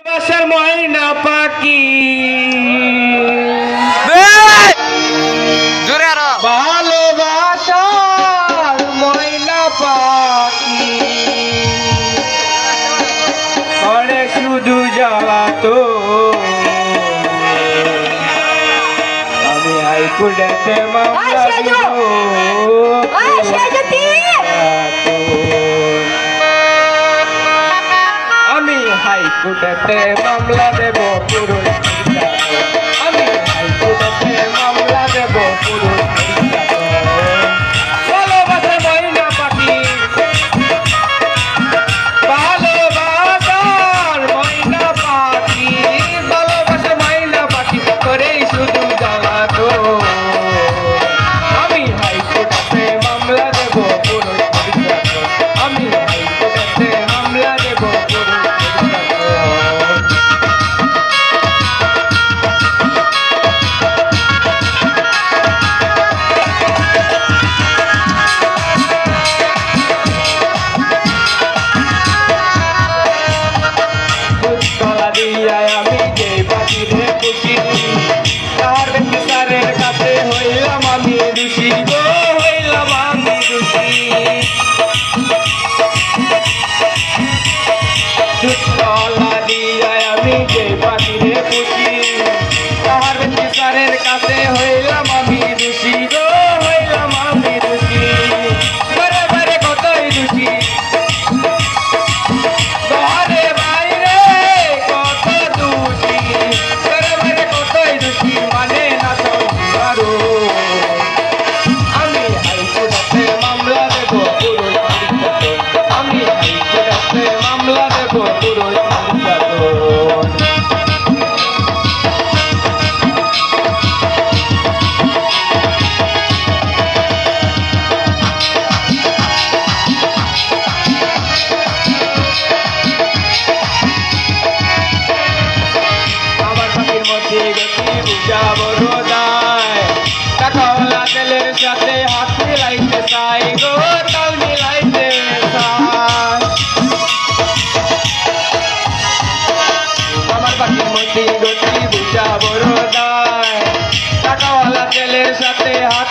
ভালোবাসার ময়না পাখি জোরে আরো ভালোবাসার ময়না পাখি করে শুধু জ্বালাতো আমি হাইকোর্টে মামলা দিব আমি হাইকোর্টে মামলা দেব পুরুষ আমি হাইকোর্টে মামলা দেব পুরুষ ভালোবাসার ময়না পাখি ভালোবাসার ময়না পাখি ভালোবাসার ময়না পাখি করেই শুধু জ্বালাতো আমি হাইকোর্টে মামলা দেব পুরুষ আমি হাইকোর্টে মামলা দেব পুরুষ আমি যে বাজিরে খুশি তার বিচারের কাছে হইলাম আমি দোষী গো হইলাম আমি দোষী দুধতলা দিয়া আমি যে বাজিরে খুশি তার বিচারের কাছে হইলাম আমি দোষী গো হইলাম আমি দোষী বারে বারে কতই দোষী ঘরে বাইরে কত দোষী ঘরে বাইরে কতই দোষী মানে না সরু আমি হাইকোর্টে মামলা দেব পুরুষ আমি হাইকোর্টে মামলা দেব পুরুষ টাকাওয়ালা তেলের সাথে হাত মিলাইতে চাই গো তাল মিলাইতে চাই আমার পাখির মধ্যে গতি বুঝা বড় দায় টাকাওয়ালা তেলের সাথে হাত